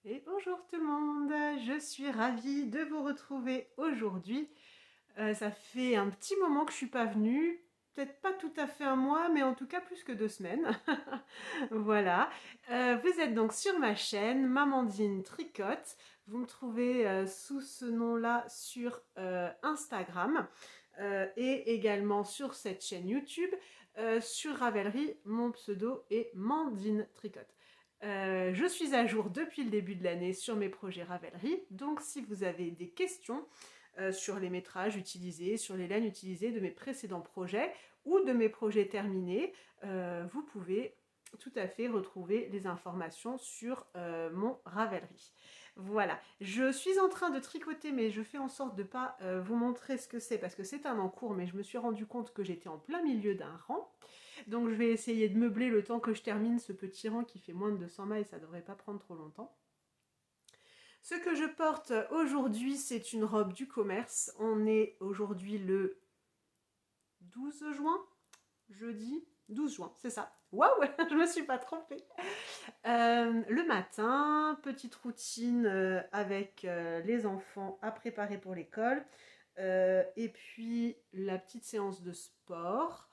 Et bonjour tout le monde, je suis ravie de vous retrouver aujourd'hui. Ça fait un petit moment que je suis pas venue, peut-être pas tout à fait un mois, mais en tout cas plus que 2 semaines. Voilà. Vous êtes donc sur ma chaîne, Mamandine Tricote. Vous me trouvez sous ce nom-là sur Instagram et également sur cette chaîne YouTube. Sur Ravelry, mon pseudo est Mandine Tricote. Je suis à jour depuis le début de l'année sur mes projets Ravelry, donc si vous avez des questions sur les métrages utilisés, sur les laines utilisées de mes précédents projets ou de mes projets terminés, vous pouvez tout à fait retrouver les informations sur mon Ravelry. Voilà, je suis en train de tricoter, mais je fais en sorte de ne pas vous montrer ce que c'est parce que c'est un en cours, mais je me suis rendu compte que j'étais en plein milieu d'un rang. Donc je vais essayer de meubler le temps que je termine ce petit rang qui fait moins de 200 mailles, ça devrait pas prendre trop longtemps. Ce que je porte aujourd'hui, c'est une robe du commerce. On est aujourd'hui le 12 juin, jeudi 12 juin, c'est ça. Waouh, je me suis pas trompée. Le matin, petite routine avec les enfants à préparer pour l'école. Et puis la petite séance de sport.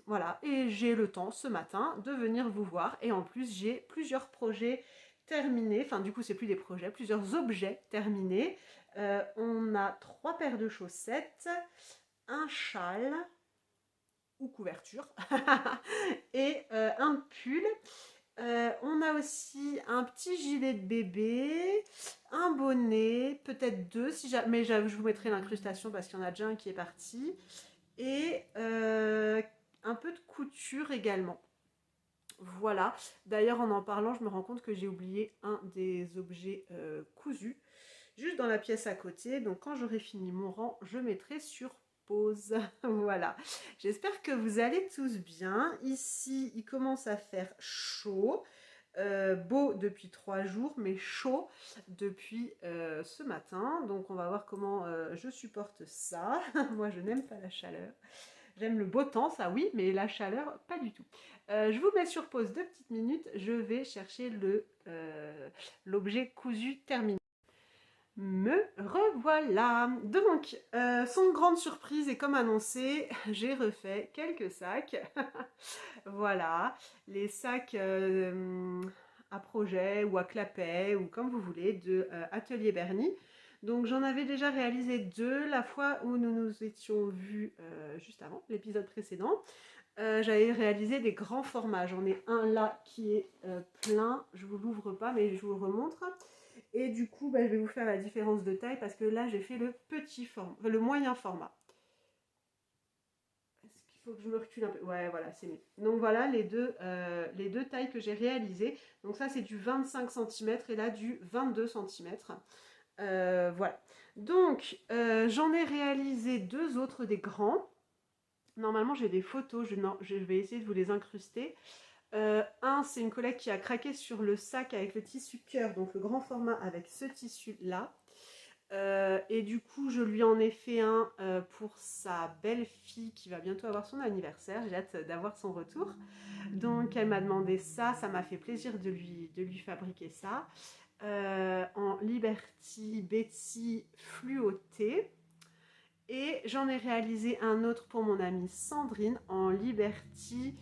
Voilà, et j'ai le temps ce matin de venir vous voir. Et en plus, j'ai plusieurs projets terminés. Enfin, du coup, c'est plus des projets, plusieurs objets terminés. On a 3 paires de chaussettes, un châle ou couverture et un pull. On a aussi un petit gilet de bébé, un bonnet, peut-être deux, si mais je vous mettrai l'incrustation parce qu'il y en a déjà un qui est parti, et un peu de couture également. Voilà, d'ailleurs en parlant, je me rends compte que j'ai oublié un des objets cousus, juste dans la pièce à côté, donc quand j'aurai fini mon rang, je mettrai sur pause. Voilà, j'espère que vous allez tous bien. Ici, il commence à faire chaud. Beau depuis 3 jours, mais chaud depuis ce matin. Donc on va voir comment je supporte ça. Moi, je n'aime pas la chaleur. J'aime le beau temps, ça oui, mais la chaleur, pas du tout. Je vous mets sur pause 2 petites minutes. Je vais chercher l'objet cousu terminé. Me revoilà. Donc, sans grande surprise et comme annoncé, j'ai refait quelques sacs. Voilà, les sacs à projet ou à clapet ou comme vous voulez de Atelier Bernie. Donc j'en avais déjà réalisé 2 la fois où nous nous étions vus juste avant, l'épisode précédent. J'avais réalisé des grands formats. J'en ai un là qui est plein. Je vous l'ouvre pas, mais je vous le remontre. Et du coup, je vais vous faire la différence de taille parce que là, j'ai fait le petit format, le moyen format. Est-ce qu'il faut que je me recule un peu? Ouais, voilà, c'est mieux. Donc voilà les deux tailles que j'ai réalisées. Donc ça, c'est du 25 cm et là, du 22 cm. Voilà. Donc, j'en ai réalisé 2 autres des grands. Normalement, j'ai des photos, je vais essayer de vous les incruster. Un, c'est une collègue qui a craqué sur le sac avec le tissu cœur, donc le grand format avec ce tissu-là. Et du coup, je lui en ai fait un pour sa belle-fille qui va bientôt avoir son anniversaire. J'ai hâte d'avoir son retour. Donc, elle m'a demandé ça. Ça m'a fait plaisir de lui fabriquer ça. En Liberty Betsy fluoté. Et j'en ai réalisé un autre pour mon amie Sandrine en Liberty.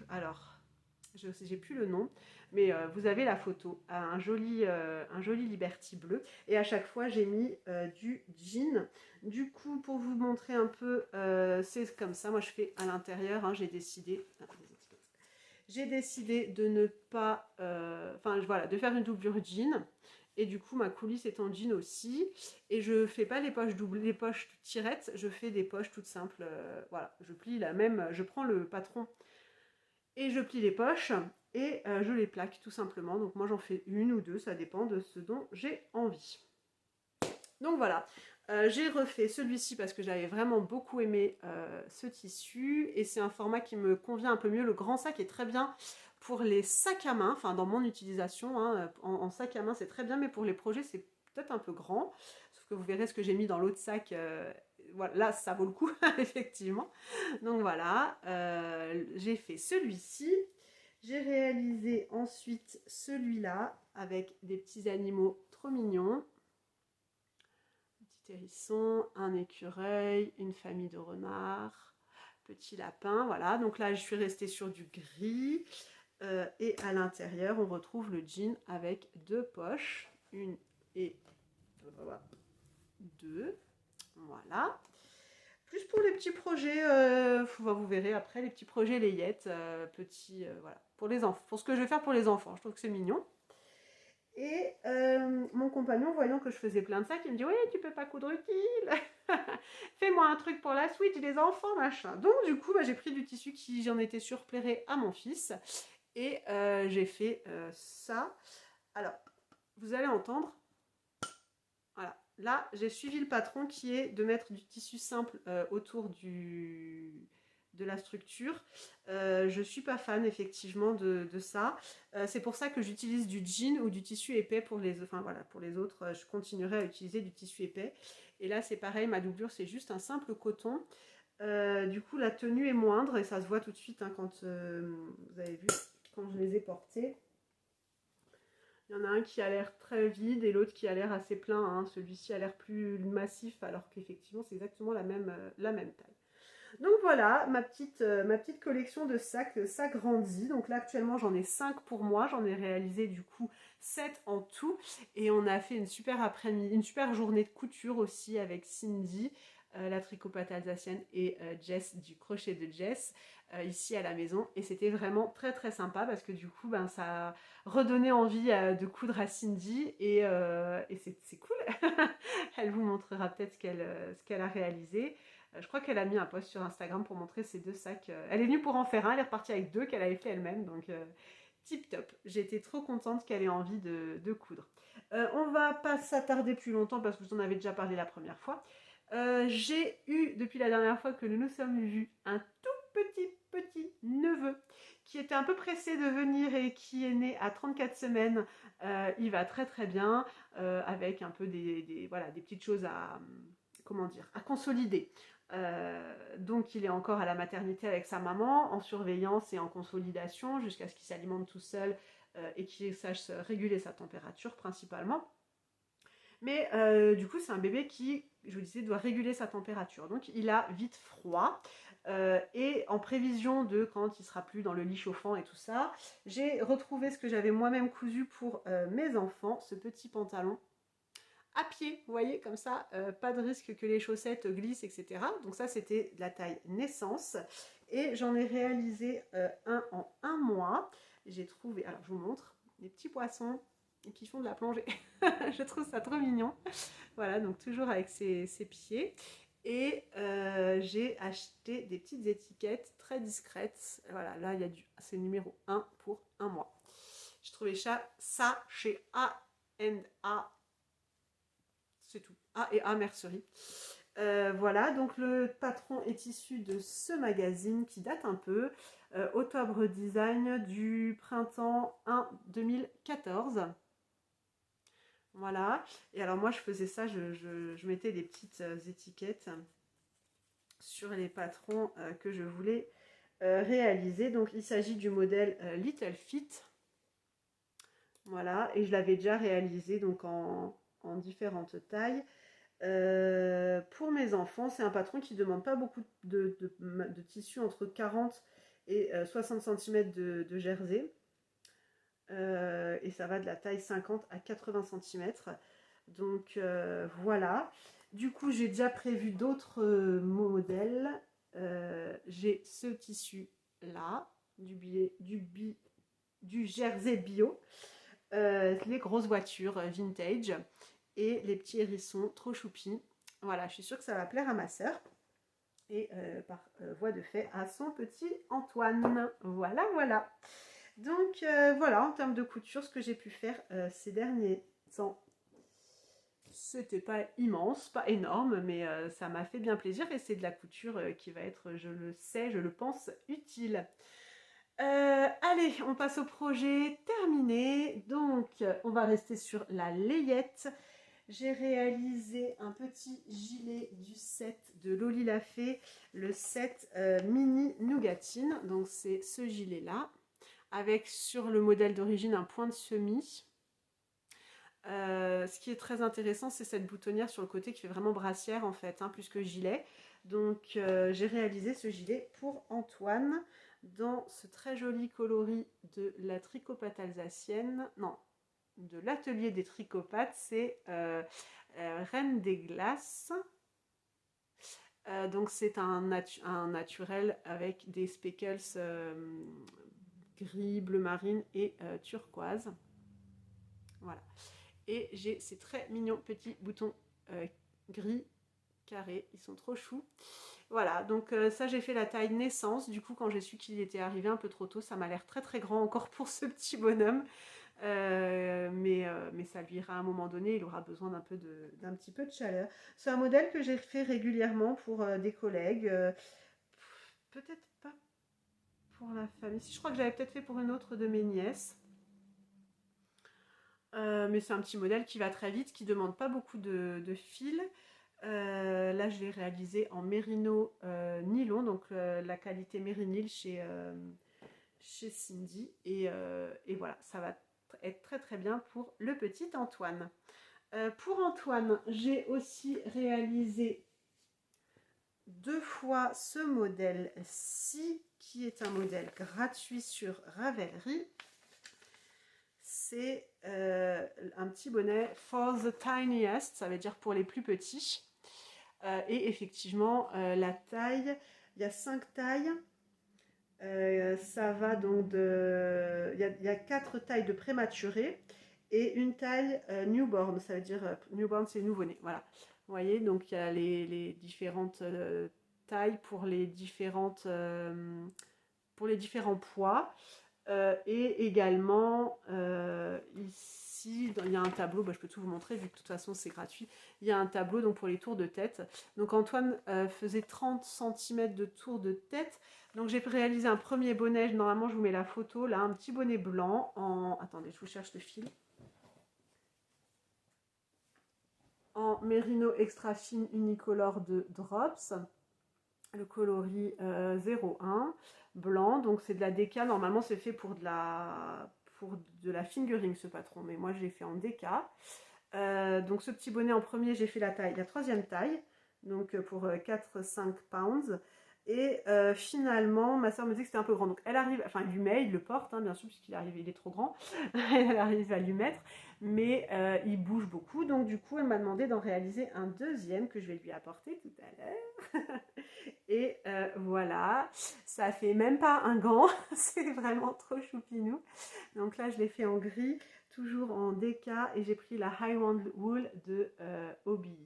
Alors, j'ai plus le nom, mais vous avez la photo, un joli Liberty bleu. Et à chaque fois, j'ai mis du jean. Du coup, pour vous montrer un peu, c'est comme ça. Moi, je fais à l'intérieur. Hein, j'ai décidé de ne pas, voilà, de faire une doublure jean. Et du coup, ma coulisse est en jean aussi. Et je fais pas les poches doubles, les poches tirettes. Je fais des poches toutes simples. Voilà, je plie la même. Je prends le patron et je plie les poches et je les plaque tout simplement. Donc moi, j'en fais 1 ou 2, ça dépend de ce dont j'ai envie. Donc voilà, j'ai refait celui-ci parce que j'avais vraiment beaucoup aimé ce tissu et c'est un format qui me convient un peu mieux. Le grand sac est très bien pour les sacs à main, enfin dans mon utilisation, hein, en sac à main c'est très bien, mais pour les projets c'est peut-être un peu grand. Sauf que vous verrez ce que j'ai mis dans l'autre sac, voilà, là ça vaut le coup, effectivement. Donc voilà, j'ai fait celui-ci. J'ai réalisé ensuite celui-là avec des petits animaux trop mignons. Un petit hérisson, un écureuil, une famille de renards, petit lapin, voilà. Donc là, je suis restée sur du gris. Et à l'intérieur, on retrouve le jean avec deux poches. Une et deux. Voilà. Plus pour les petits projets, vous verrez après, les petits projets layettes, petits, voilà, pour les enfants, pour ce que je vais faire pour les enfants, je trouve que c'est mignon. Et mon compagnon, voyant que je faisais plein de sacs, il me dit « Oui, tu peux pas coudre utile fais-moi un truc pour la Switch des enfants, machin ». Donc du coup, j'ai pris du tissu qui, j'en étais sûre, plairait à mon fils. Et j'ai fait ça. Alors, vous allez entendre, voilà. Là, j'ai suivi le patron qui est de mettre du tissu simple autour de la structure. Je ne suis pas fan effectivement de ça. C'est pour ça que j'utilise du jean ou du tissu épais pour les, enfin, voilà, pour les autres. Je continuerai à utiliser du tissu épais. Et là, c'est pareil, ma doublure, c'est juste un simple coton. Du coup, la tenue est moindre et ça se voit tout de suite hein, quand vous avez vu, quand je les ai portés. Il y en a un qui a l'air très vide et l'autre qui a l'air assez plein. Hein. Celui-ci a l'air plus massif alors qu'effectivement c'est exactement la même taille. Donc voilà, ma petite collection de sacs s'agrandit. Donc là actuellement j'en ai 5 pour moi. J'en ai réalisé du coup 7 en tout. Et on a fait une super après-midi, une super journée de couture aussi avec Cindy. La tricopate alsacienne et Jess du crochet de Jess ici à la maison et c'était vraiment très très sympa parce que du coup ça a redonné envie de coudre à Cindy et c'est cool. Elle vous montrera peut-être ce qu'elle a réalisé. Je crois qu'elle a mis un post sur Instagram pour montrer ses deux sacs. Elle est venue pour en faire un, elle est repartie avec deux qu'elle avait fait elle-même donc tip top. J'étais trop contente qu'elle ait envie de coudre. On va pas s'attarder plus longtemps parce que je vous en avais déjà parlé la première fois. J'ai eu, depuis la dernière fois que nous nous sommes vus, un tout petit neveu qui était un peu pressé de venir et qui est né à 34 semaines. Il va très très bien avec un peu des petites choses à consolider. Donc il est encore à la maternité avec sa maman en surveillance et en consolidation jusqu'à ce qu'il s'alimente tout seul et qu'il sache réguler sa température principalement. Mais du coup, c'est un bébé qui, je vous disais, doit réguler sa température. Donc, il a vite froid. Et en prévision de quand il sera plus dans le lit chauffant et tout ça, j'ai retrouvé ce que j'avais moi-même cousu pour mes enfants, ce petit pantalon à pied, vous voyez, comme ça, pas de risque que les chaussettes glissent, etc. Donc ça, c'était de la taille naissance. Et j'en ai réalisé un en 1 mois. J'ai trouvé, alors je vous montre, des petits poissons qui font de la plongée. Je trouve ça trop mignon. Voilà, donc toujours avec ses pieds. Et j'ai acheté des petites étiquettes très discrètes. Voilà, là, il y a c'est numéro 1 pour 1 mois. J'ai trouvé ça chez A&A. C'est tout. A&A Mercerie. Voilà, donc le patron est issu de ce magazine qui date un peu. Octobre Design du printemps 1 2014. Voilà, et alors moi je faisais ça, je mettais des petites étiquettes sur les patrons que je voulais réaliser. Donc il s'agit du modèle Little Fit. Voilà, et je l'avais déjà réalisé donc en différentes tailles. Pour mes enfants, c'est un patron qui ne demande pas beaucoup de tissu, entre 40 et 60 cm de jersey. Et ça va de la taille 50 à 80 cm. Donc voilà. Du coup, j'ai déjà prévu d'autres modèles. J'ai ce tissu là, du jersey bio, les grosses voitures vintage et les petits hérissons trop choupis. Voilà, je suis sûre que ça va plaire à ma sœur. Et par voie de fait à son petit Antoine. Voilà, voilà. Donc voilà, en termes de couture, ce que j'ai pu faire ces derniers temps, c'était pas immense, pas énorme, mais ça m'a fait bien plaisir et c'est de la couture qui va être, je le sais, je le pense, utile. Allez, on passe au projet terminé. Donc, on va rester sur la layette. J'ai réalisé un petit gilet du set de Loli Lafay, le set mini nougatine. Donc, c'est ce gilet-là, avec sur le modèle d'origine un point de semis. Ce qui est très intéressant, c'est cette boutonnière sur le côté qui fait vraiment brassière en fait, hein, plus que gilet. Donc j'ai réalisé ce gilet pour Antoine dans ce très joli coloris de la tricopate alsacienne, non, de l'atelier des tricopates, c'est Reine des Glaces. Donc c'est un naturel avec des speckles gris, bleu marine et turquoise. Voilà. Et j'ai ces très mignons petits boutons gris carrés, ils sont trop choux. Voilà, donc ça j'ai fait la taille naissance, du coup quand j'ai su qu'il était arrivé un peu trop tôt, ça m'a l'air très très grand encore pour ce petit bonhomme. Mais ça lui ira à un moment donné, il aura besoin d'un petit peu de chaleur. C'est un modèle que j'ai fait régulièrement pour des collègues, peut-être pas pour la famille. Si, je crois que j'avais peut-être fait pour une autre de mes nièces. Mais c'est un petit modèle qui va très vite, qui ne demande pas beaucoup de fil. Là, je l'ai réalisé en mérino nylon, donc la qualité Mérinil chez Cindy. Et voilà, ça va être très très bien pour le petit Antoine. Pour Antoine, j'ai aussi réalisé 2 fois ce modèle-ci, qui est un modèle gratuit sur Ravelry. C'est un petit bonnet for the tiniest, ça veut dire pour les plus petits. Et effectivement, la taille, il y a 5 tailles. Ça va donc de... Il y a 4 tailles de prématuré et une taille newborn, ça veut dire newborn c'est nouveau-né. Voilà. Vous voyez, donc il y a les différentes tailles pour les différents poids. Et également, ici, il y a un tableau, je peux tout vous montrer, vu que de toute façon c'est gratuit. Il y a un tableau donc, pour les tours de tête. Donc Antoine faisait 30 cm de tour de tête. Donc j'ai réalisé un premier bonnet, normalement je vous mets la photo, là, un petit bonnet blanc en... Attendez, je vous cherche le fil. En mérino extra fine unicolore de Drops. Le coloris 01 blanc, donc c'est de la déca. Normalement c'est fait pour de la fingering ce patron, mais moi je l'ai fait en déca. Donc ce petit bonnet en premier, j'ai fait la 3e taille, donc pour 4-5 pounds. Et finalement, ma soeur me disait que c'était un peu grand. Donc elle arrive, enfin il lui met, il le porte, hein, bien sûr, puisqu'il arrive, il est trop grand. Elle arrive à lui mettre, mais il bouge beaucoup. Donc du coup, elle m'a demandé d'en réaliser un deuxième que je vais lui apporter tout à l'heure. Et voilà, ça fait même pas un gant, c'est vraiment trop choupinou. Donc là, je l'ai fait en gris, toujours en déca, et j'ai pris la Highland Wool de Hobby.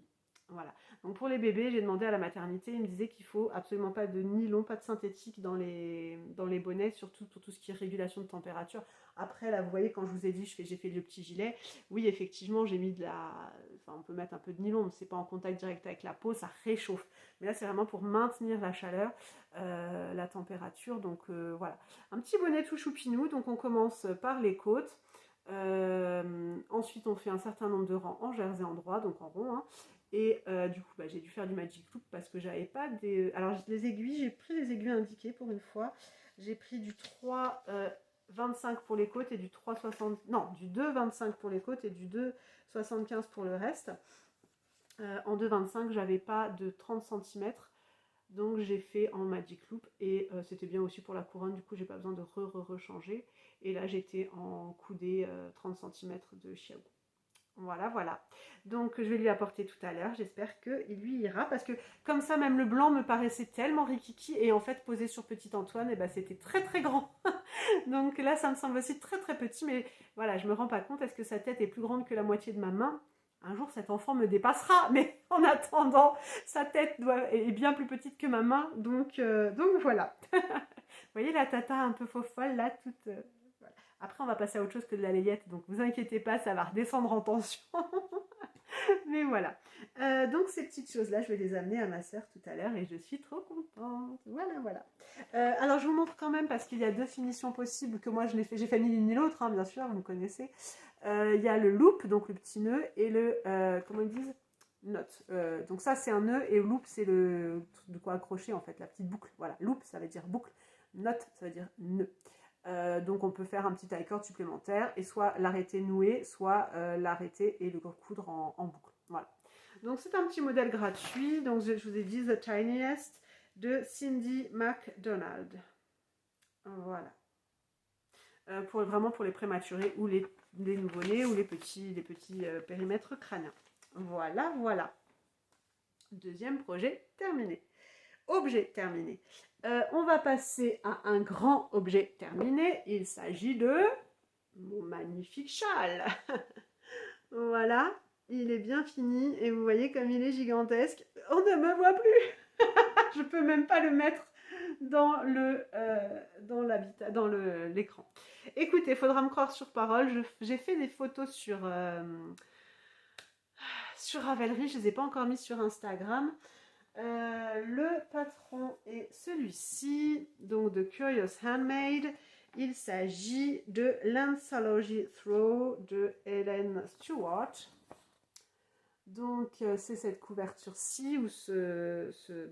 Voilà. Donc pour les bébés, j'ai demandé à la maternité, ils me disaient qu'il faut absolument pas de nylon, pas de synthétique dans les bonnets, surtout pour tout ce qui est régulation de température. Après, là, vous voyez, quand je vous ai dit, j'ai fait le petit gilet, oui, effectivement, j'ai mis de la... Enfin, on peut mettre un peu de nylon, mais c'est pas en contact direct avec la peau, ça réchauffe. Mais là, c'est vraiment pour maintenir la chaleur, la température. Donc voilà, un petit bonnet tout choupinou. Donc on commence par les côtes. Ensuite, on fait un certain nombre de rangs en jersey en droit, donc en rond. Hein. Et du coup, j'ai dû faire du Magic Loop parce que j'avais pas des... Alors, les aiguilles, j'ai pris les aiguilles indiquées pour une fois. J'ai pris du 3,25 pour les côtes et du 3,60... Non, du 2,25 pour les côtes et du 2,75 pour le reste. En 2,25, j'avais pas de 30 cm. Donc j'ai fait en Magic Loop et c'était bien aussi pour la couronne, du coup j'ai pas besoin de rechanger. Et là j'étais en coudée 30 cm de Chiaou. Voilà, voilà. Donc je vais lui apporter tout à l'heure, j'espère qu'il lui ira. Parce que comme ça, même le blanc me paraissait tellement rikiki. Et en fait, posé sur petit Antoine, et c'était très très grand. Donc là, ça me semble aussi très très petit. Mais voilà, je me rends pas compte, est-ce que sa tête est plus grande que la moitié de ma main? Un jour, cet enfant me dépassera, mais en attendant, sa tête est bien plus petite que ma main, donc voilà. Vous voyez la tata un peu faux folle, là, toute... Voilà. Après, on va passer à autre chose que de la layette, donc vous inquiétez pas, ça va redescendre en tension. Mais voilà. Donc ces petites choses-là, je vais les amener à ma soeur tout à l'heure et je suis trop contente. Voilà, voilà. Alors je vous montre quand même parce qu'il y a 2 finitions possibles que moi je l'ai fait. J'ai fait ni l'une ni l'autre, hein, bien sûr, vous me connaissez. Il y a le loop, donc le petit nœud, et le, comment ils disent, knot. Donc ça c'est un nœud et loop c'est le truc de quoi accrocher en fait, la petite boucle. Voilà, loop ça veut dire boucle, knot ça veut dire nœud. Donc on peut faire un petit taille cord supplémentaire et soit l'arrêter noué, soit l'arrêter et le coudre en boucle. Voilà. Donc c'est un petit modèle gratuit. Donc je vous ai dit The Tiniest de Cindy McDonald. Voilà. Vraiment pour les prématurés ou les nouveau-nés ou les petits périmètres crâniens. Voilà, voilà. Deuxième projet terminé. Objet terminé. On va passer à un grand objet terminé. Il s'agit de mon magnifique châle. Voilà, il est bien fini et vous voyez comme il est gigantesque. On ne me voit plus. Je peux même pas le mettre dans l'écran. Écoutez, il faudra me croire sur parole. J'ai fait des photos sur Ravelry. Je ne les ai pas encore mises sur Instagram. Le patron est celui-ci, donc de Curious Handmade. Il s'agit de l'Anthology Throw de Helen Stewart. Donc c'est cette couverture-ci où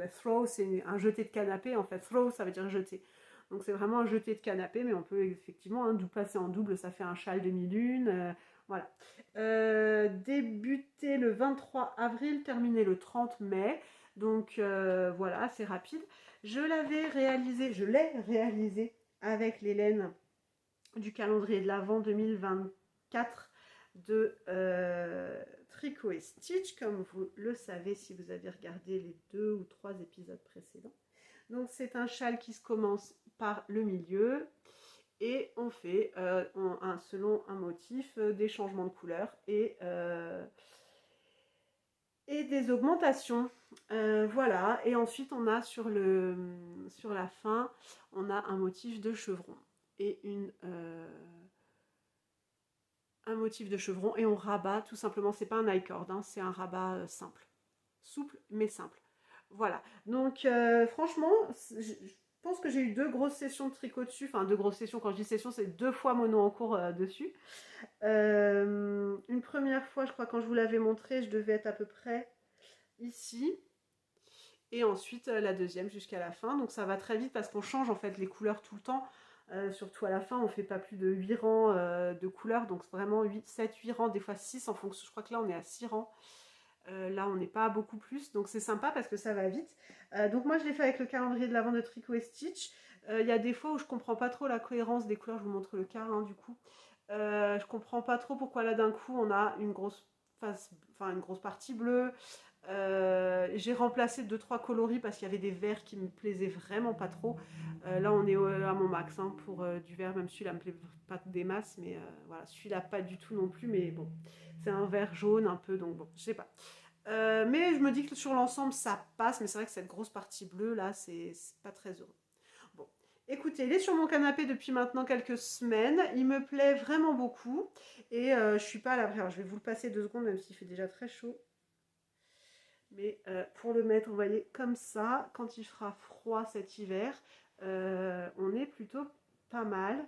throw, c'est un jeté de canapé. En fait, throw, ça veut dire jeter. Donc c'est vraiment un jeté de canapé, mais on peut effectivement passer en double, ça fait un châle demi-lune. Voilà. Débuté le 23 avril, terminé le 30 mai. Donc voilà, c'est rapide. Je l'ai réalisé avec les laines du calendrier de l'Avent 2024 de Tricot et Stitch, comme vous le savez si vous avez regardé les 2 ou 3 épisodes précédents. Donc c'est un châle qui se commence par le milieu et on fait selon un motif des changements de couleur et des augmentations. Voilà, et ensuite on a sur la fin, on a un motif de chevron et un motif de chevron et on rabat tout simplement, c'est pas un I-cord, hein, c'est un rabat simple, souple mais simple. Voilà, donc franchement, je pense que j'ai eu 2 grosses sessions de tricot dessus, enfin 2 grosses sessions, quand je dis session, c'est 2 fois mono en cours dessus. Une première fois, je crois, quand je vous l'avais montré, je devais être à peu près ici. Et ensuite, la deuxième jusqu'à la fin. Donc ça va très vite parce qu'on change en fait les couleurs tout le temps. Surtout à la fin, on ne fait pas plus de 8 rangs de couleurs. Donc vraiment 7, 8 rangs, des fois 6 en fonction. Je crois que là, on est à 6 rangs. Là, on n'est pas à beaucoup plus. Donc c'est sympa parce que ça va vite. Donc moi, je l'ai fait avec le calendrier de l'Avent de Tricot et Stitch. Il y a des fois où je ne comprends pas trop la cohérence des couleurs. Je vous montre le cas du coup. Je comprends pas trop pourquoi là d'un coup on a une grosse partie bleue. J'ai remplacé 2-3 coloris parce qu'il y avait des verts qui me plaisaient vraiment pas trop. Là on est à mon max pour du vert, même celui-là me plaît pas des masses, mais voilà, celui-là pas du tout non plus, mais bon, c'est un vert jaune un peu, donc bon, je sais pas. Mais je me dis que sur l'ensemble ça passe, mais c'est vrai que cette grosse partie bleue là, c'est pas très heureux. Bon, écoutez, il est sur mon canapé depuis maintenant quelques semaines, il me plaît vraiment beaucoup et je suis pas à l'abri. Alors je vais vous le passer 2 secondes, même s'il fait déjà très chaud. Mais pour le mettre, vous voyez, comme ça, quand il fera froid cet hiver, on est plutôt pas mal.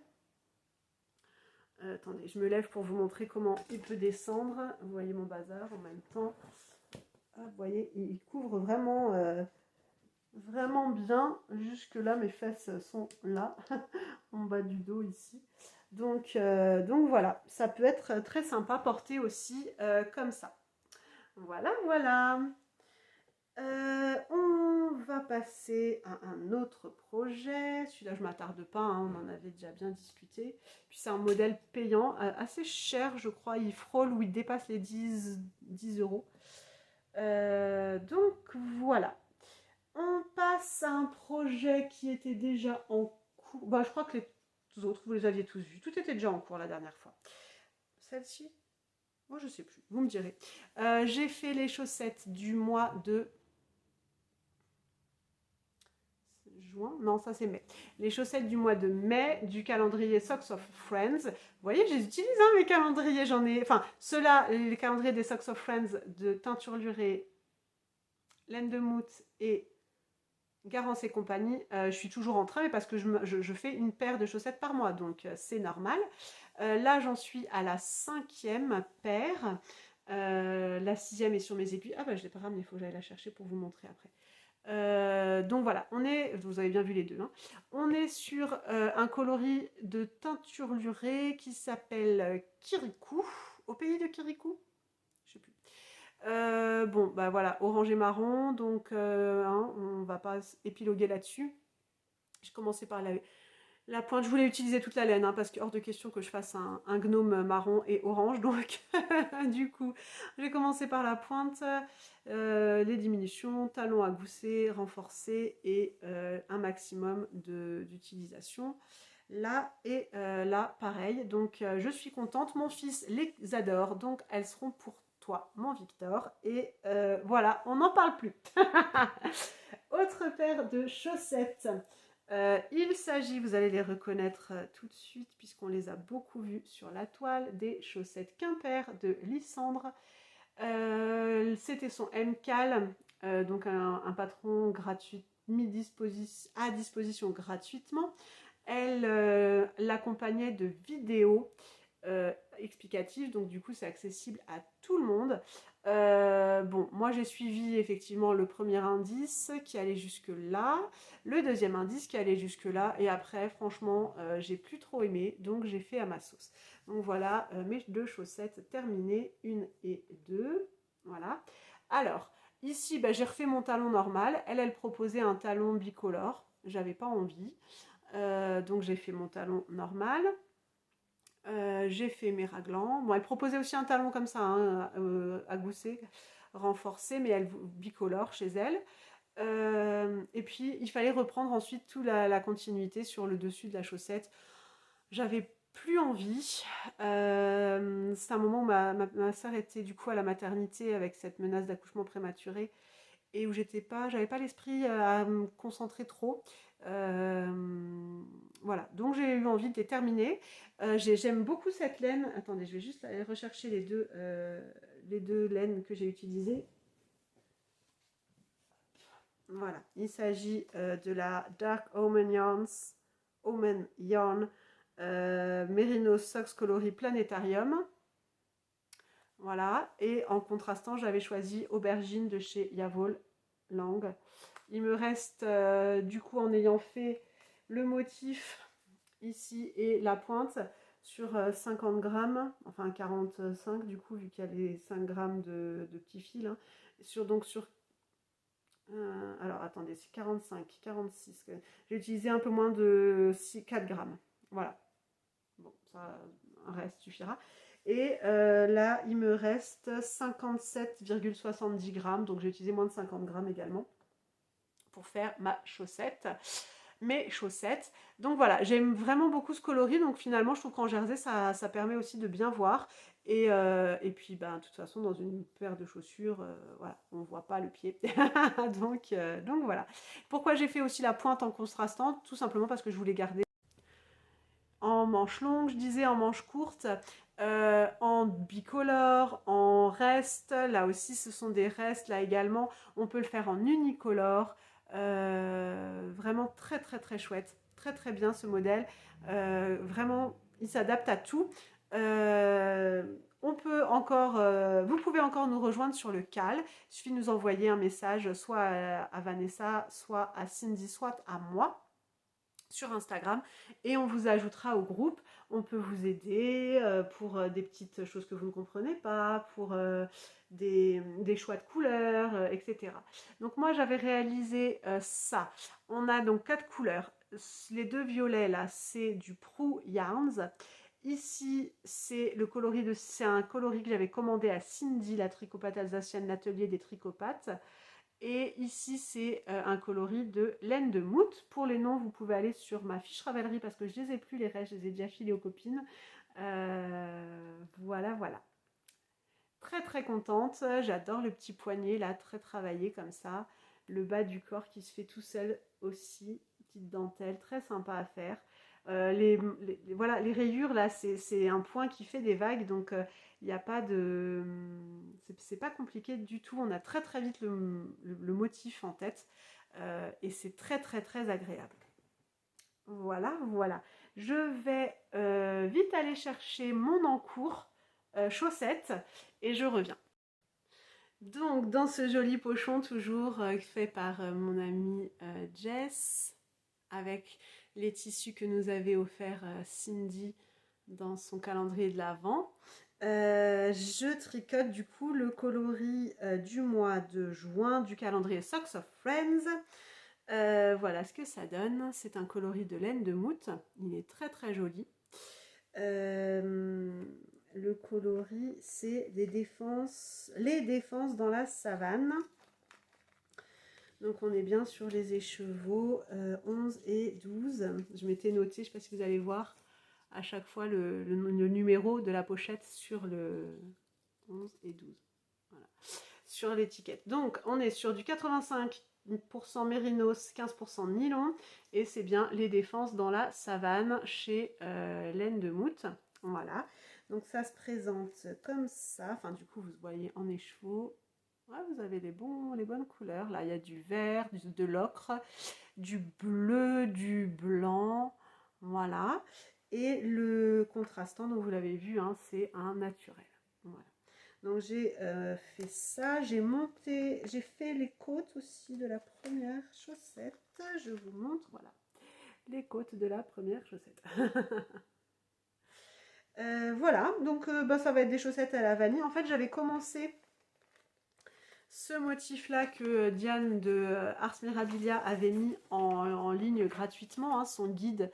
Attendez, je me lève pour vous montrer comment il peut descendre. Vous voyez mon bazar en même temps. Ah, vous voyez, il couvre vraiment, vraiment bien. Jusque là, mes fesses sont là, en bas du dos ici. Donc voilà, ça peut être très sympa porté aussi comme ça. Voilà, voilà. On va passer à un autre projet. Celui-là, je ne m'attarde pas, on en avait déjà bien discuté. Puis c'est un modèle payant, assez cher, je crois. Il frôle ou il dépasse les 10 euros. Donc voilà. On passe à un projet qui était déjà en cours. Bah, je crois que les autres, vous les aviez tous vus. Tout était déjà en cours la dernière fois. Celle-ci, moi je sais plus, vous me direz. J'ai fait les chaussettes du mois de juin, non ça c'est mai. Les chaussettes du mois de mai du calendrier Socks of Friends. Vous voyez, j'utilise mes calendriers, j'en ai, enfin ceux-là, les calendriers des Socks of Friends de Teinture Lurée, Laine de Moute et Garance et compagnie. Je suis toujours en train, mais parce que je fais une paire de chaussettes par mois, donc c'est normal. Là j'en suis à la 5e paire. La 6e est sur mes aiguilles. Ah bah je l'ai pas ramenée, il faut que j'aille la chercher pour vous montrer après. Donc voilà, vous avez bien vu les deux, hein. On est sur un coloris de teinturluré qui s'appelle Kirikou, au pays de Kirikou, je sais plus. Bon, bah voilà, orange et marron, donc hein, on va pas épiloguer là-dessus. J'ai commencé par la pointe. Je voulais utiliser toute la laine, hein, parce que hors de question que je fasse un gnome marron et orange, donc du coup, j'ai commencé par la pointe, les diminutions, talons à gousset, renforcés et un maximum d'utilisation. Là et là, pareil. Donc, je suis contente. Mon fils les adore, donc elles seront pour toi, mon Victor. Et voilà, on n'en parle plus. Autre paire de chaussettes. Il s'agit, vous allez les reconnaître tout de suite, puisqu'on les a beaucoup vues sur la toile, des chaussettes Quimper de Lysandre. C'était son MCAL, donc un patron gratuit, à disposition gratuitement. Elle l'accompagnait de vidéos explicatives, donc du coup c'est accessible à tout le monde. Bon, moi j'ai suivi effectivement le premier indice qui allait jusque là, le deuxième indice qui allait jusque là, et après franchement j'ai plus trop aimé, donc j'ai fait à ma sauce. Donc voilà mes deux chaussettes terminées, 1 et 2, voilà. Alors ici bah, j'ai refait mon talon normal, elle proposait un talon bicolore, j'avais pas envie. Donc j'ai fait mon talon normal. J'ai fait mes raglans. Bon, elle proposait aussi un talon comme ça, hein, à gousset, renforcé, mais elle bicolore chez elle. Et puis il fallait reprendre ensuite toute la continuité sur le dessus de la chaussette. J'avais plus envie. C'est un moment où ma soeur était du coup à la maternité avec cette menace d'accouchement prématuré et où j'avais pas l'esprit à me concentrer trop. Euh, voilà, donc j'ai eu envie de les terminer. J'aime beaucoup cette laine. Attendez, je vais juste aller rechercher les deux laines que j'ai utilisées. Voilà, il s'agit de la Dark Omen Yarn Merino Socks coloris Planetarium. Voilà, et en contrastant, j'avais choisi Aubergine de chez Yavol Lang. Il me reste, du coup, en ayant fait le motif ici et la pointe, sur 50 grammes, enfin 45 du coup, vu qu'il y a les 5 grammes de petits fils. Hein, alors attendez, c'est 45, 46. J'ai utilisé un peu moins de 4 grammes. Voilà. Bon, ça, un reste suffira. Et là, il me reste 57,70 grammes. Donc j'ai utilisé moins de 50 grammes également pour faire mes chaussettes. Donc voilà, j'aime vraiment beaucoup ce coloris. Donc finalement, je trouve qu'en jersey, ça permet aussi de bien voir. Et puis, ben, de toute façon, dans une paire de chaussures, voilà, on ne voit pas le pied. donc voilà. Pourquoi j'ai fait aussi la pointe en contrastant? Tout simplement parce que je voulais garder en manche longue, je disais en manche courte, en bicolore, en reste. Là aussi, ce sont des restes. Là également, on peut le faire en unicolore. Vraiment très très très chouette. Très très bien ce modèle. Vraiment, il s'adapte à tout. Vous pouvez encore nous rejoindre sur le CAL. Il suffit de nous envoyer un message soit à Vanessa, soit à Cindy, soit à moi sur Instagram et on vous ajoutera au groupe. On peut vous aider pour des petites choses que vous ne comprenez pas, pour des choix de couleurs, etc. Donc moi j'avais réalisé ça. On a donc 4 couleurs. Les deux violets là, c'est du Prou Yarns. Ici, c'est un coloris que j'avais commandé à Cindy, la tricopate alsacienne, l'atelier des tricopates. Et ici, c'est un coloris de laine de moute. Pour les noms, vous pouvez aller sur ma fiche Ravelry parce que je ne les ai plus, les restes, je les ai déjà filés aux copines. Voilà, voilà. Très, très contente. J'adore le petit poignet, là, très travaillé comme ça. Le bas du corps qui se fait tout seul aussi. Petite dentelle, très sympa à faire. Voilà, les rayures, là, c'est un point qui fait des vagues, donc il n'y a pas de... C'est pas compliqué du tout, on a très très vite le motif en tête, et c'est très très très agréable. Voilà, voilà. Je vais vite aller chercher mon encours chaussette, et je reviens. Donc, dans ce joli pochon, toujours fait par mon amie Jess, avec les tissus que nous avait offert Cindy dans son calendrier de l'Avent. Je tricote du coup le coloris du mois de juin du calendrier Socks of Friends. Voilà ce que ça donne. C'est un coloris de laine de moute. Il est très très joli. Le coloris, c'est les défenses dans la savane. Donc on est bien sur les écheveaux 11 et 12. Je m'étais noté, je ne sais pas si vous allez voir, à chaque fois le numéro de la pochette sur le 11 et 12. Voilà. Sur l'étiquette. Donc on est sur du 85% mérinos, 15% nylon. Et c'est bien les défenses dans la savane chez Laine de Moute. Voilà. Donc ça se présente comme ça. Enfin du coup vous voyez en écheveau. Ouais, vous avez les bonnes couleurs. Là, il y a du vert, de l'ocre, du bleu, du blanc. Voilà. Et le contrastant, donc vous l'avez vu, hein, c'est un naturel. Voilà. Donc j'ai fait ça. J'ai fait les côtes aussi de la première chaussette. Je vous montre, voilà. Les côtes de la première chaussette. Voilà, donc ça va être des chaussettes à la vanille. En fait, j'avais commencé ce motif-là que Diane de Ars Mirabilia avait mis en ligne gratuitement, hein, son guide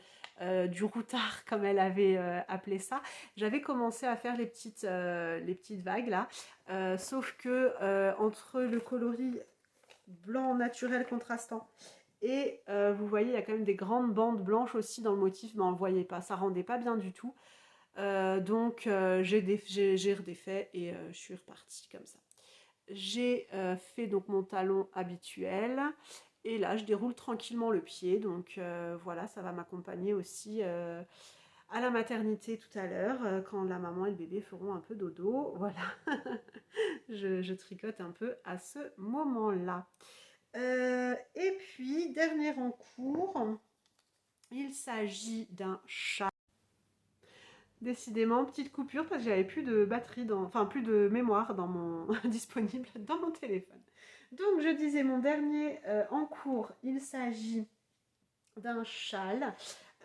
du routard, comme elle avait appelé ça. J'avais commencé à faire les petites vagues là, sauf que entre le coloris blanc naturel contrastant et vous voyez, il y a quand même des grandes bandes blanches aussi dans le motif, mais on ne le voyait pas, ça rendait pas bien du tout. Donc j'ai redéfait et je suis repartie comme ça. J'ai fait donc mon talon habituel et là je déroule tranquillement le pied, donc voilà, ça va m'accompagner aussi à la maternité tout à l'heure quand la maman et le bébé feront un peu dodo. Voilà. je tricote un peu à ce moment là. Et puis dernier en cours, il s'agit d'un chat. Décidément, petite coupure parce que j'avais plus de batterie, plus de mémoire dans mon disponible dans mon téléphone. Donc je disais mon dernier en cours, il s'agit d'un châle,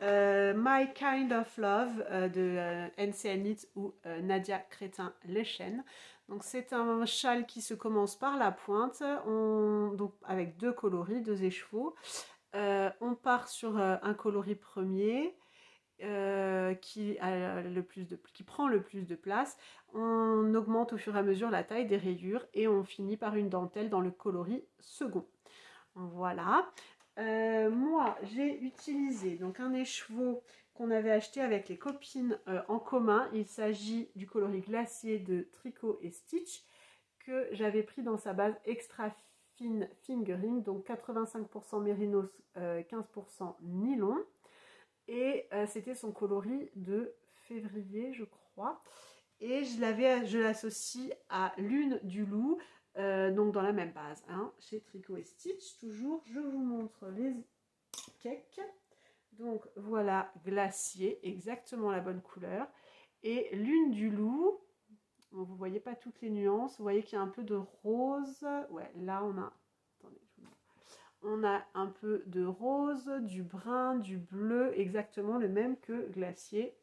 My Kind of Love de NCN Knit ou Nadia Crétin-Lechen. Donc c'est un châle qui se commence par la pointe, donc avec deux coloris, deux écheveaux. On part sur un coloris premier. Qui prend le plus de place. On augmente au fur et à mesure la taille des rayures et on finit par une dentelle dans le coloris second. Voilà. Moi, j'ai utilisé donc un écheveau qu'on avait acheté avec les copines en commun. Il s'agit du coloris glacier de Tricot et Stitch que j'avais pris dans sa base extra fine fingering, donc 85% mérinos, 15% nylon. Et c'était son coloris de février, je crois. Et je l'associe à Lune du Loup, donc dans la même base, hein, chez Tricot et Stitch. Toujours, je vous montre les cakes. Donc voilà, glacier, exactement la bonne couleur. Et Lune du Loup, bon, vous voyez pas toutes les nuances, vous voyez qu'il y a un peu de rose. Ouais, là on a... Attendez, je vous montre. On a un peu de rose, du brun, du bleu, exactement le même que glacier.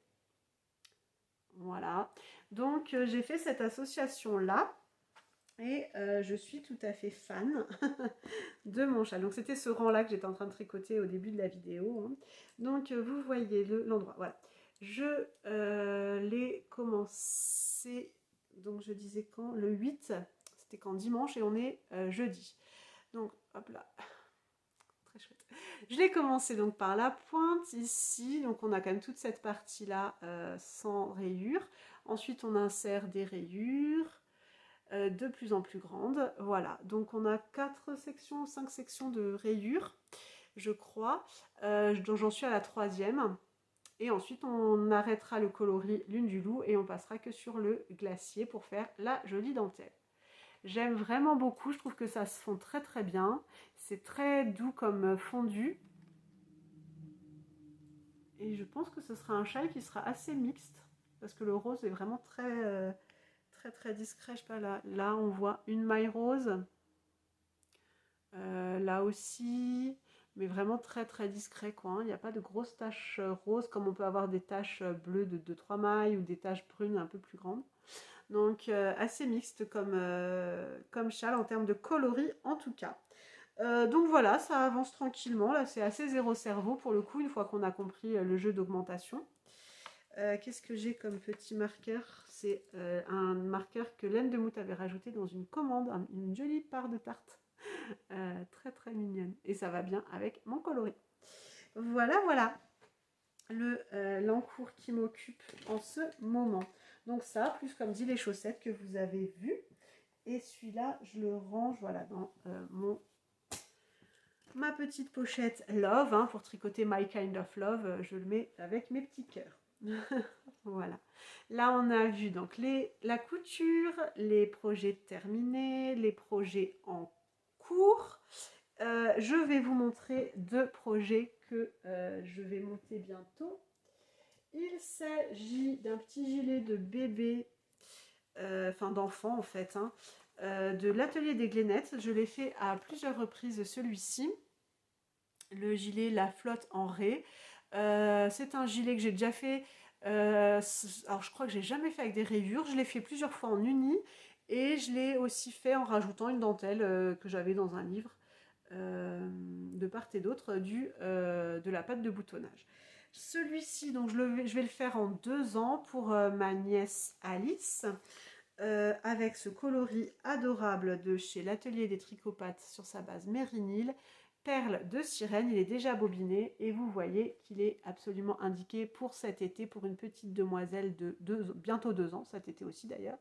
Voilà. Donc j'ai fait cette association-là et je suis tout à fait fan de mon châle. Donc c'était ce rang-là que j'étais en train de tricoter au début de la vidéo, hein. Donc vous voyez l'endroit. Voilà. Je l'ai commencé, donc je disais quand? Le 8, c'était quand? Dimanche et on est jeudi. Donc hop là. Très chouette. Je l'ai commencé donc par la pointe ici, donc on a quand même toute cette partie là sans rayures. Ensuite on insère des rayures de plus en plus grandes. Voilà, donc on a 4 sections, 5 sections de rayures, je crois, dont j'en suis à la 3e. Et ensuite on arrêtera le coloris Lune du Loup et on passera que sur le glacier pour faire la jolie dentelle. J'aime vraiment beaucoup, je trouve que ça se fond très très bien. C'est très doux comme fondu. Et je pense que ce sera un châle qui sera assez mixte. Parce que le rose est vraiment très très discret. Je sais pas, là on voit une maille rose. Là aussi, mais vraiment très discret quoi, hein. Il n'y a pas de grosses taches roses comme on peut avoir des taches bleues de 3 mailles ou des taches brunes un peu plus grandes. Donc assez mixte comme châle en termes de coloris en tout cas. Donc voilà, ça avance tranquillement. Là, c'est assez zéro cerveau pour le coup, une fois qu'on a compris le jeu d'augmentation. Qu'est-ce que j'ai comme petit marqueur? C'est un marqueur que Laine de Mout avait rajouté dans une commande, une jolie part de tarte. Très mignonne. Et ça va bien avec mon coloris. Voilà l'encours qui m'occupe en ce moment. Donc ça, plus comme dit les chaussettes que vous avez vues. Et celui-là, je le range voilà, dans ma petite pochette Love, hein, pour tricoter My Kind of Love. Je le mets avec mes petits cœurs. Voilà. Là, on a vu donc la couture, les projets terminés, les projets en cours. Je vais vous montrer 2 projets que je vais monter bientôt. Il s'agit d'un petit gilet de bébé, enfin d'enfant en fait, hein, de l'atelier des Glénettes. Je l'ai fait à plusieurs reprises celui-ci. Le gilet La Flotte en raie. C'est un gilet que j'ai déjà fait. Alors je crois que j'ai jamais fait avec des rayures. Je l'ai fait plusieurs fois en uni et je l'ai aussi fait en rajoutant une dentelle que j'avais dans un livre de part et d'autre de la pâte de boutonnage. Celui-ci, donc je vais le faire en 2 ans pour ma nièce Alice. Avec ce coloris adorable de chez l'Atelier des Tricopates sur sa base Mérinil, perle de sirène. Il est déjà bobiné et vous voyez qu'il est absolument indiqué pour cet été, pour une petite demoiselle de bientôt 2 ans, cet été aussi d'ailleurs.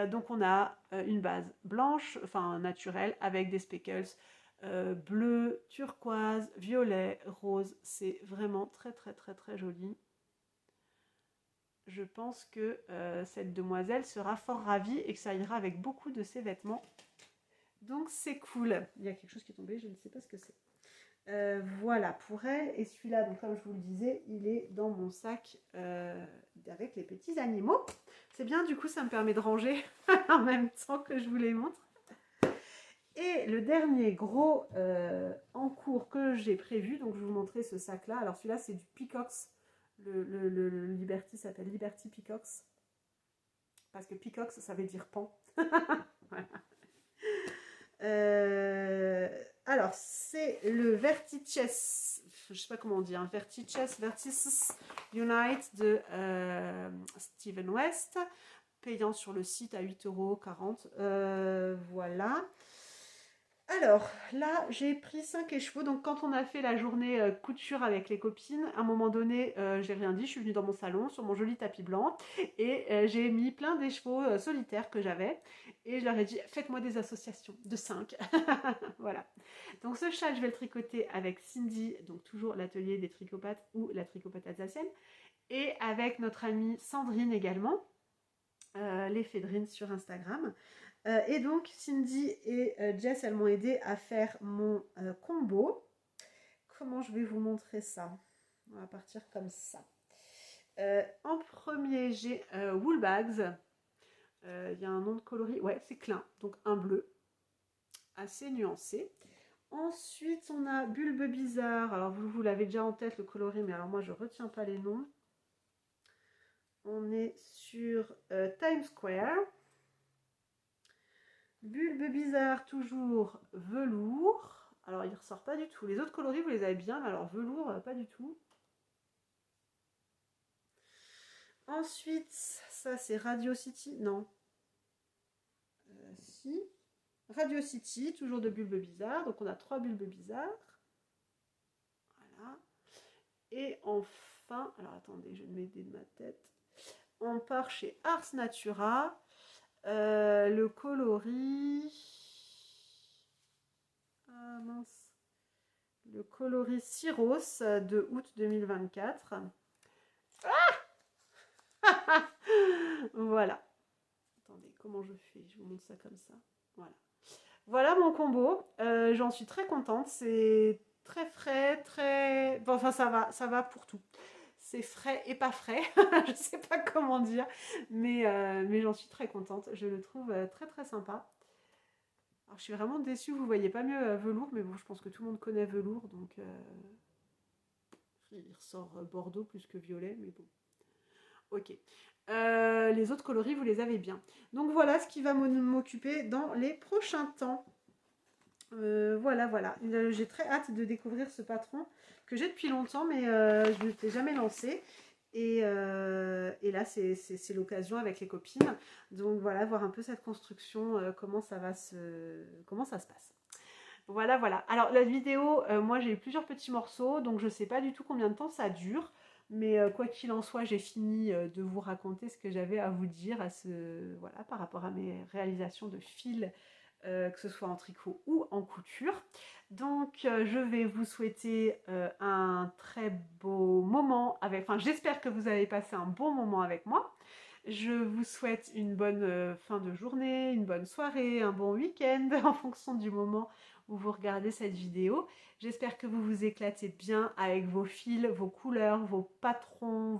Donc on a une base blanche, enfin naturelle, avec des speckles bleu, turquoise, violet, rose. C'est vraiment très joli. Je pense que cette demoiselle sera fort ravie et que ça ira avec beaucoup de ses vêtements. Donc c'est cool. Il y a quelque chose qui est tombé, je ne sais pas ce que c'est. Voilà pour elle. Et celui-là, donc comme je vous le disais, il est dans mon sac avec les petits animaux. C'est bien, du coup ça me permet de ranger en même temps que je vous les montre. Et le dernier gros en cours que j'ai prévu, donc je vais vous montrer ce sac-là. Alors celui-là c'est du Peacocks. Le Liberty s'appelle Liberty Peacocks. Parce que Peacocks, ça veut dire pan. Voilà. Alors, c'est le Vertices, je sais pas comment on dit, hein, Vertices Unite de Steven West, payant sur le site à 8,40 €. Voilà. Alors, là, j'ai pris 5 écheveaux. Donc, quand on a fait la journée couture avec les copines, à un moment donné, j'ai rien dit. Je suis venue dans mon salon, sur mon joli tapis blanc. Et j'ai mis plein d'écheveaux solitaires que j'avais. Et je leur ai dit, faites-moi des associations de 5. Voilà. Donc, ce châle, je vais le tricoter avec Cindy. Donc, toujours l'atelier des tricopates ou la tricopate alsacienne. Et avec notre amie Sandrine également. Les Fédrines sur Instagram. Et donc Cindy et Jess, elles m'ont aidé à faire mon combo. Comment je vais vous montrer ça? On va partir comme ça. En premier, j'ai Woolbags. Il y a un nom de coloris. Ouais, c'est Klein. Donc un bleu assez nuancé. Ensuite, on a Bulbe Bizarre. Alors, vous l'avez déjà en tête, le coloris, mais alors moi, je ne retiens pas les noms. On est sur Times Square. Bulbe Bizarre, toujours velours. Alors, il ne ressort pas du tout. Les autres coloris, vous les avez bien, mais alors velours, pas du tout. Ensuite, ça, c'est Radio City. Non. Si. Radio City, toujours de Bulbe Bizarre. Donc, on a 3 Bulbes Bizarres. Voilà. Et enfin, alors attendez, je vais m'aider de ma tête. On part chez Ars Natura. Le coloris... Ah mince. Le coloris Cyros de août 2024. Ah voilà. Attendez, comment je fais? Je vous montre ça comme ça. Voilà. Voilà mon combo. J'en suis très contente. C'est très frais, très... Bon, enfin, ça va pour tout. c'est frais et pas frais, je sais pas comment dire, mais j'en suis très contente, je le trouve très très sympa. Alors je suis vraiment déçue, vous voyez pas mieux velours, mais bon, je pense que tout le monde connaît velours, donc il ressort bordeaux plus que violet, mais bon. Ok. Les autres coloris, vous les avez bien. Donc voilà ce qui va m'occuper dans les prochains temps. Voilà, voilà. J'ai très hâte de découvrir ce patron que j'ai depuis longtemps, mais je ne l'ai jamais lancé. Et là, c'est l'occasion avec les copines. Donc voilà, voir un peu cette construction, comment ça se passe. Voilà, voilà. Alors la vidéo, moi j'ai plusieurs petits morceaux, donc je ne sais pas du tout combien de temps ça dure. Mais quoi qu'il en soit, j'ai fini de vous raconter ce que j'avais à vous dire voilà, par rapport à mes réalisations de fil, que ce soit en tricot ou en couture. Donc je vais vous souhaiter un très beau moment enfin j'espère que vous avez passé un bon moment avec moi. Je vous souhaite une bonne fin de journée, une bonne soirée, un bon week-end en fonction du moment où vous regardez cette vidéo. J'espère que vous vous éclatez bien avec vos fils, vos couleurs, vos patrons,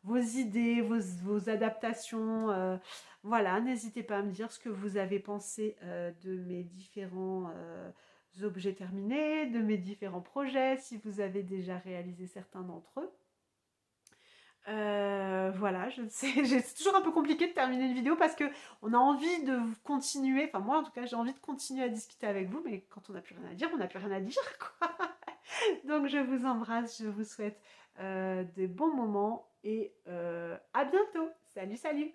vos idées, vos adaptations. Voilà, n'hésitez pas à me dire ce que vous avez pensé de mes différents objets terminés, de mes différents projets, si vous avez déjà réalisé certains d'entre eux. Voilà, je sais, c'est toujours un peu compliqué de terminer une vidéo parce que on a envie de continuer, enfin moi en tout cas j'ai envie de continuer à discuter avec vous, mais quand on n'a plus rien à dire, on n'a plus rien à dire quoi. Donc je vous embrasse, je vous souhaite des bons moments et à bientôt. Salut, salut!